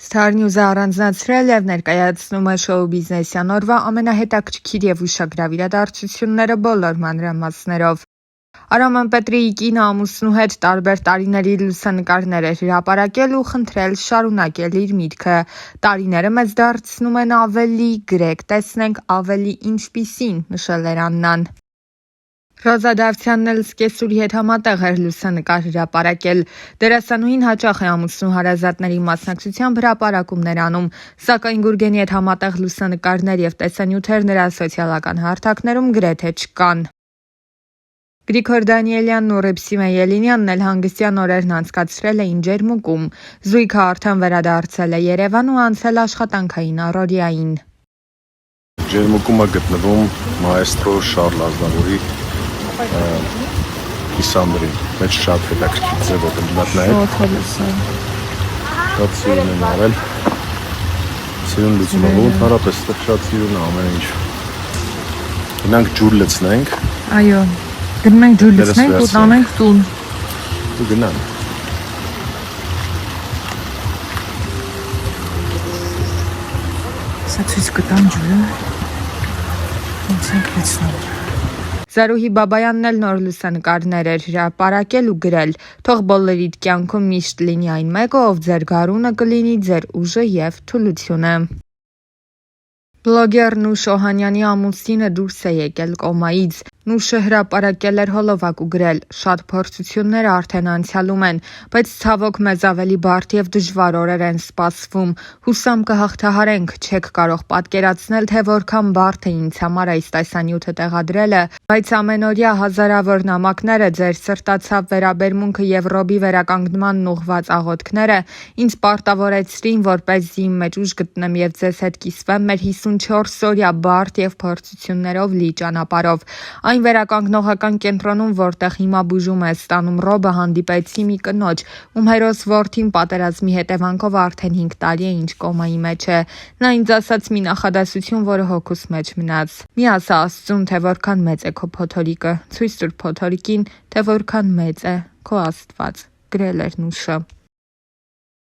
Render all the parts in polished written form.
Star News-ը առանձնացրել եւ ներկայացնում է շոու բիզնեսյան օրվա ամենահետաքրքիր եւ ուշագրավ իրադարձությունները բոլոր մանրամասներով։ Արաման Պետրիի կինը ամուսնու հետ տարբեր տարիների լուսանկարներ էր հրապարակել ու խնդրել շարունակել իր միտքը։ Տարիները մեզ դարձնում են ավելի գրեկ, տեսնենք ավելի ինչպիսին, նշել էր Աննան։ Ռոզա Դավթյանն էլ սկեսուրի հետ համատեղ էր լուսանկար հրապարակել։ Դերասանուհին հաճախ է ամուսնու հարազատների մասնակցությամբ հրապարակումներ անում, սակայն Գուրգենի հետ համատեղ լուսանկարներ եւ տեսանյութեր նրա սոցիալական հարթակներում գրեթե չկան։ Գրիգոր Դանիելյանն ու Ռեփսիմե Ելինյանն էլ հանգստյան օրերն անցկացրել էին Ջերմուկում։ Զույգը արդեն վերադարձել է Երևան ու անցել աշխատանքային առօրյային։ Ջերմուկում է գտնվում մայստրո Շարլ Ազնավուրի կիսանդրին, մեջ շատ հետաքրքիր ձևով եմ նայել։ Շատ սիրուն եմ արել, սիրուն լուծումը, ընդհանրապես շատ սիրուն է ամեն ինչ։ Գնանք ջուր լցնենք։ Այո, գնում ենք ջուր լցնենք ու տանենք տուն։ Ու գնանք։ Սա ցույց կտամ ջուրը։ Ոնց ենք լցնում։ Զարուհի Բաբայանն էլ նոր լուսանկարներ էր հրապարակել ու գրել. «Թող բոլորիդ կյանքում միշտ լինի այն մեկը, ով ձեր գարունը կլինի, ձեր ուժը եւ թուլությունը»։ Բլոգեր Նուշ Օհանյանի ամուսինը դուրս է եկել կոմայից։ Նուշը հրապարակել էր հոլովակ ու գրել. «Շատ փորձություններ արդեն անցյալում են, բայց ցավոք մեզ ավելի բարդ եւ դժվար օրեր են սպասվում։ Հուսամ կհաղթահարենք, չեք կարող պատկերացնել, թե որքան բարդ է ինձ համար այս տեսանյութը տեղադրելը, բայց ամենօրյա հազարավոր նամակները, ձեր սրտացավ վերաբերմունքը եւ Ռոբի վերականգնմանն ուղղված աղոթքները ինձ պարտավորեցրին, որպեսզի իմ մեջ ուժ գտնեմ եւ ձեզ հետ կիսվեմ մեր 54-օրյա բարդ եւ փորձություններով լի ճանապարհով։ Այն վերականգնողական կենտրոնում, որտեղ հիմա բուժում է ստանում Ռոբը, հանդիպեցի մի կնոջ, ում հերոս որդին պատերազմի հետևանքով արդեն 5 տարի է ինչ կոմայի մեջ է։ Նա ինձ ասաց մի նախադասություն, որը հոգուս մեջ մնաց. «Մի ասա Աստծուն, թե որքան մեծ է քո փոթորիկը, ցույց տուր փոթորիկին, թե որքան մեծ է քո Աստված», գրել էր Նուշը։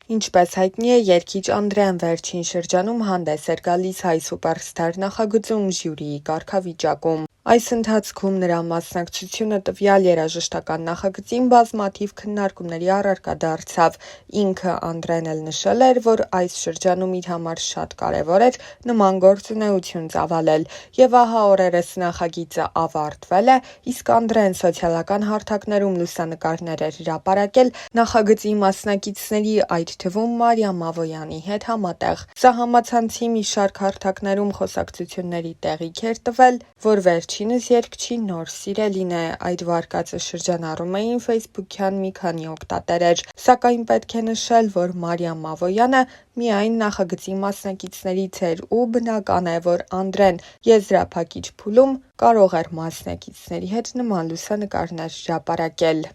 Ինչպես հայտնի է, երգիչ Անդրեան վերջին շրջանում հանդես էր գալիս Հայ Սուպերստար նախագծում ժյուրիի կարգավիճակում։ Այս ընթացքում նրա մասնակցությունը տվյալ երաժշտական նախագծին բազմաթիվ քննարկումների առարկա դարձավ։ Ինքը Անդրեն էլ նշել էր, որ այս շրջանում իր համար շատ կարևոր էր նման գործունեություն ծավալել։ Եվ ահա օրերս նախագիծը ավարտվել է, իսկ Անդրեն սոցիալական հարթակներում լուսանկարներ էր հրապարակել նախագծի մասնակիցների, այդ թվում Մարիամ Ավոյանի հետ համատեղ։ Սա համացանցի մի շարք հարթակներում խոսակցությունների տեղիք էր տվել, որ վերջինս երգչի նոր սիրելին է։ Այդ վարկածը շրջանառում էին ֆեյսբուքյան մի քանի օգտատերեր, սակայն պետք է նշել, որ Մարիամ Ավոյանը միայն նախագծի մասնակիցներից էր ու բնական է, որ Անդրեն եզրափակիչ փուլում կարող էր մասնակիցների հետ նման լուսանկարներ հրապարակել։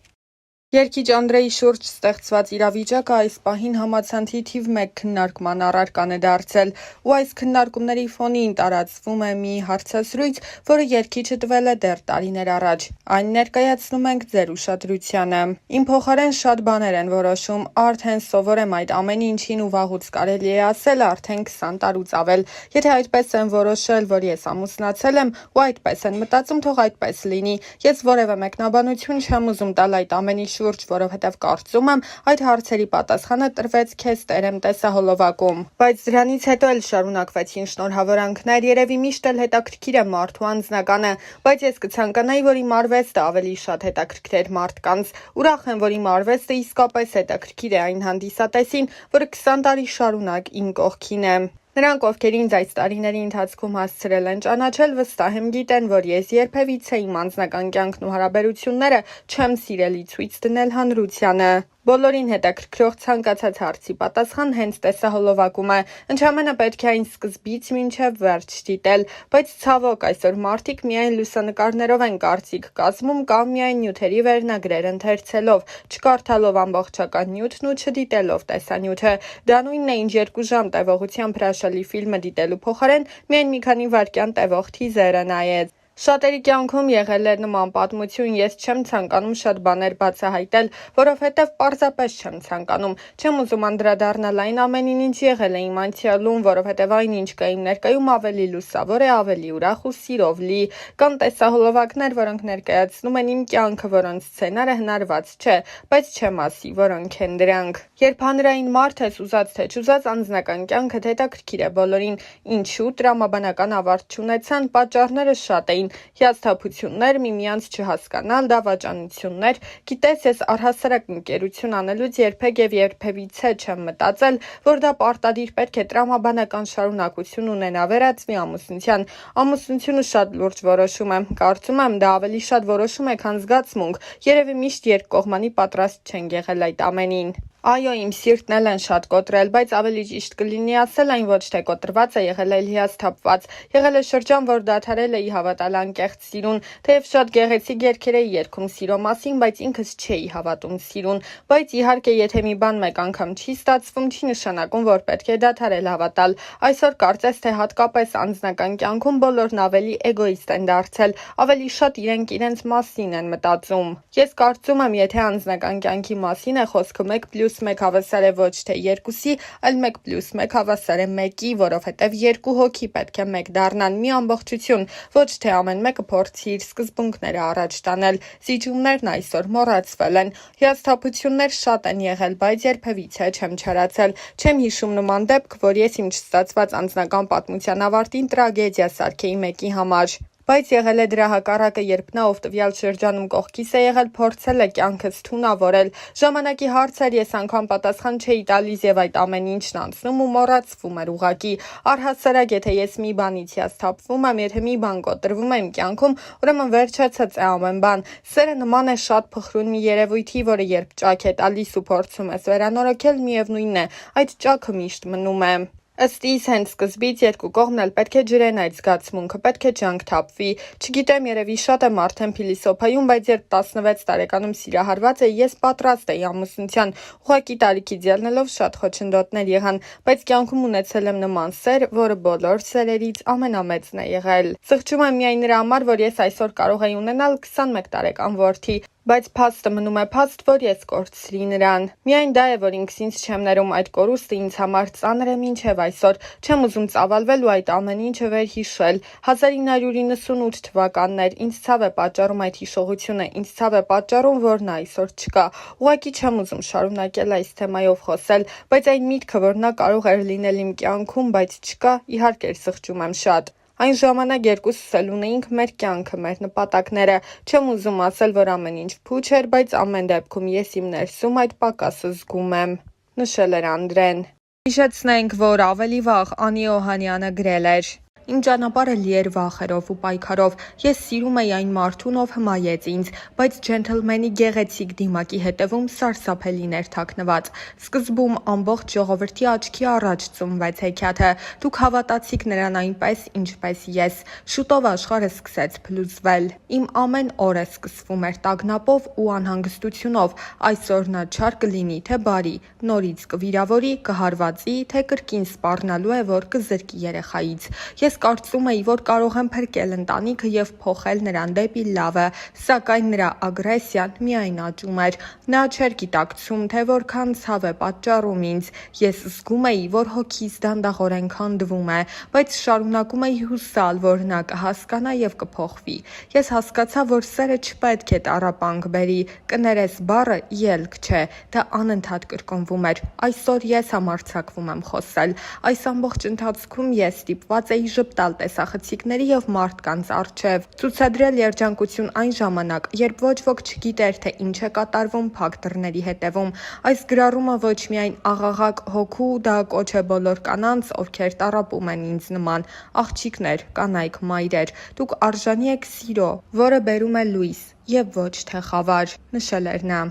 Երգիչ Անդրեի շուրջ ստեղծված իրավիճակը այս պահին համացանցի թիվ 1 քննարկման առարկան է դարձել, ու այս քննարկումների ֆոնին տարածվում է մի հարցազրույց, որը երգիչը տվել է դեռ տարիներ առաջ։ Այն ներկայացնում ենք ձեր ուշադրությանը։ Իմ փոխարեն շատ բաներ են որոշում, արդեն սովոր եմ այդ ամեն ինչին ու վաղուց կարելի է ասել արդեն 20 տարուց ավել։ Եթե այդպես են որոշել, որ ես ամուսնացել եմ ու այդպես են մտածում, թող այդպես լինի։ Ես որևէ մեկնաբանություն չեմ ուզում տալ այդ ամենի շուրջ, որովհետև կարծում եմ այդ հարցերի պատասխանը տրվեց քեզ տերեմ տեսահոլովակում։ Բայց դրանից հետո էլ շարունակվեցին շնորհավորանքներ, երևի միշտ էլ հետաքրքիր է մարդու անձնականը, բայց ես կցանկանայի, որ իմ արվեստը ավելի շատ հետաքրքրեր մարդկանց։ Ուրախ եմ, որ իմ արվեստը իսկապես հետաքրքիր է այն հանդիսատեսին, որը 20 տարի շարունակ իմ կողքին է։ Նրանք, ովքեր ինձ այս տարիների ընթացքում հասցրել են ճանաչել, վստահ եմ գիտեն, որ ես երբևիցե իմ անձնական կյանքն ու հարաբերությունները չեմ սիրելի ցույց դնել հանրությանը։ Բոլորին հետաքրքրող ցանկացած հարցի պատասխան հենց տեսահոլովակում է։ Ընդամենը պետք է այն սկզբից մինչև վերջ դիտել, բայց ցավոք այսօր մարդիկ միայն լուսանկարներով են կարծիք կազմում կամ միայն նյութերի վերնագրեր ընթերցելով, չկարդալով ամբողջական նյութն ու չդիտելով տեսանյութը։ Դա նույնն է, ինչ 2 ժամ տևողությամբ հրաշալի ֆիլմը դիտելու փոխարեն միայն մի քանի վայրկյան տևող թիզերը նայեց։ Շատերի կյանքում եղել է նման պատմություն, ես չեմ ցանկանում շատ բաներ բացահայտել, որովհետև պարզապես չեմ ցանկանում, չեմ ուզում անդրադառնալ այն ամենին, ինչ եղել է իմ անցյալում, որովհետև այն, ինչ կա իմ ներկայում, ավելի լուսավոր է, ավելի ուրախ ու սիրով լի։ Կան տեսահոլովակներ, որոնք ներկայացնում են իմ կյանքը, որոնց սցենարը հնարված չէ, բայց չեմ ասի, որոնք են դրանք։ Երբ հանրային մարդ ես, ուզած թե չուզած, անձնական կյանքդ հետաքրքիր է բոլորին, ինչու տրամաբանական ավարտ չունեցան, պատճառները շատ էին։ Հիասթափություններ, միմյանց չհասկանալ, դավաճանություններ, գիտես, ես առհասարակ ընկերություն անելուց երբեք եւ երբևիցե չեմ մտածել, որ դա պարտադիր պետք է տրամաբանական շարունակություն ունենա վերածվի ամուսնության։ Ամուսնությունը շատ լուրջ որոշում է, կարծում եմ դա ավելի շատ որոշում է, քան զգացմունք, երևի միշտ երկկողմանի պատրաստ չեն եղել այդ ամենին։ Այո, իմ սիրտն էլ են շատ կոտրել, բայց ավելի ճիշտ կլինի ասել այն ոչ թե կոտրված է եղել, այլ հիասթափված։ Եղել է շրջան, որ դադարել էի հավատալ անկեղծ սիրուն, թեև շատ գեղեցիկ երգեր էի երգում սիրո մասին, բայց ինքս չէի հավատում սիրուն։ Բայց իհարկե, եթե մի բան մեկ անգամ չի ստացվում, չի նշանակում, որ պետք է դադարել հավատալ։ Այսօր կարծես թե հատկապես անձնական կյանքում բոլորն ավելի էգոիստ են դարձել, ավելի շատ իրենք իրենց մասին են մտածում։ Ես կարծում եմ, եթե անձնական կյանքի մասին է խոսքը 1+1 հավասար է ոչ թե 2-ի, այլ 1+1 հավասար է 1-ի, որովհետև երկու հոգի պետք է մեկ դառնան, մի ամբողջություն, ոչ թե ամեն մեկը փորձի իր սկզբունքները առաջ տանել։ Զիջումներն այսօր մոռացվել են։ Հիասթափություններ շատ են եղել, բայց երբևիցե չեմ չարացել։ Չեմ հիշում նման դեպք, որ ես իմ չստացված անձնական պատմության ավարտին տրագեդիա սարքեի մեկի համար։ Բայց եղել է դրա հակառակը, երբ նա ով տվյալ շրջանում կողքիս է եղել, փորձել է կյանքս թունավորել։ Ժամանակի հարցեր ես անգամ պատասխան չէի տալիս եւ այդ ամեն ինչն անցնում ու մոռացվում էր ուղակի։ Առհասարակ, եթե ես մի բանից հիասթափվում եմ, եթե մի բան կոտրվում է իմ կյանքում, ուրեմն վերջացած է ամեն բան։ Սերը նման է շատ փխրուն մի երևույթի, որը երբ ճաք է տալիս ու փորձում ես վերանորոգել, միևնույնն է, այդ ճաքը միշտ մնում է։ Ըստ իս հենց սկզբից երկու կողմն էլ պետք է ջրեն այդ զգացմունքը, պետք է ջանք թափվի։ Չգիտեմ, երևի շատ եմ արդեն փիլիսոփայում, բայց երբ 16 տարեկանում սիրահարված էի, ես պատրաստ էի ամուսնության։ Ուղղակի տարիքից ելնելով շատ խոչընդոտներ եղան, բայց կյանքում ունեցել եմ նման սեր, որը բոլոր սերերից ամենամեծն է եղել։ Սղճում եմ միայն նրա համար, որ ես այսօր կարող էի ունենալ 21 տարեկան որդի, բայց փաստը մնում է փաստ, որ ես կորցրի նրան։ Միայն դա է, որ ինքս ինձ չեմ ներում, այդ կորուստը ինձ համար ծանր է մինչև այսօր։ Չեմ ուզում ծավալվել ու այդ ամեն ինչը վերհիշել։ 1998 թվականներ, ինձ ցավ է պատճառում այդ հիշողությունը, ինձ ցավ է պատճառում, որ նա այսօր չկա։ Ուղղակի չեմ ուզում շարունակել այս թեմայով խոսել, բայց այն միտքը, որ նա կարող էր լինել իմ կյանքում, բայց չկա, իհարկե սղճում եմ շատ։ Այն ժամանակ երկուսս էլ ունեինք մեր կյանքը, մեր նպատակները։ Չեմ ուզում ասել, որ ամեն ինչ փուչ էր, բայց ամեն դեպքում ես իմ ներսում այդ պակասը զգում եմ, նշել էր Անդրեն։ Հիշեցնենք, որ ավելի վաղ Անի Օհանյանը գրել էր. Իմ ճանապարհը լի էր վախերով ու պայքարով։ Ես սիրում էի այն մարդուն, ով հմայեց ինձ, բայց ջենթլմենի գեղեցիկ դիմակի հետևում սարսափելին էր թաքնված։ Սկզբում ամբողջ ժողովրդի աչքի առաջ ծնվեց հեքիաթը։ Դուք հավատացիք նրան այնպես, ինչպես ես։ Շուտով աշխարհը սկսեց փլուզվել։ Իմ ամեն օրը սկսվում էր տագնապով ու անհանգստությունով։ Այսօր նա չար կլինի, թե բարի, նորից կվիրավորի, կհարվածի, թե կրկին սպառնալու է, որ կզրկի երեխայից։ Ես կարծում էի, որ կարող եմ փրկել ընտանիքը եւ փոխել նրան դեպի լավը, սակայն նրա ագրեսիան միայն աճում էր։ Նա չէր գիտակցում, թե որքան ցավ է պատճառում ինձ։ Ես զգում էի, որ հոգիս դանդաղորեն քանդվում է, բայց շարունակում էի հուսալ, որ նա կհասկանա եւ կփոխվի։ Ես հասկացա, որ սերը չպետք է տառապանք բերի, կներես բառը ելք չէ, դա անընդհատ կրկնվում էր։ Այսօր ես համարձակվում եմ խոսել։ Այս ամբողջ ընթացքում ես ստիպված էի ժպտալ տեսախցիկների եւ մարդկանց առջեւ, ցուցադրել երջանկություն այն ժամանակ, երբ ոչ ոք չգիտեր, թե ինչ է կատարվում փակ դռների հետևում։ Այս գրառումը ոչ միայն աղաղակ հոգու, դա կոչ է բոլոր կանանց, ովքեր տառապում են ինձ նման, աղջիկներ, կանայք, մայրեր, դուք արժանի եք սիրո, որը բերում է լույս եւ ոչ թե խավար, նշել էր նա։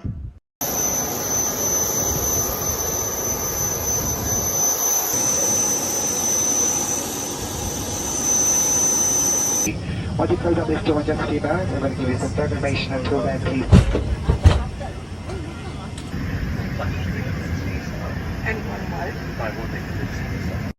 What do you close up this door just a few minutes? I'm going to give you some information until then, please. And 1 mile.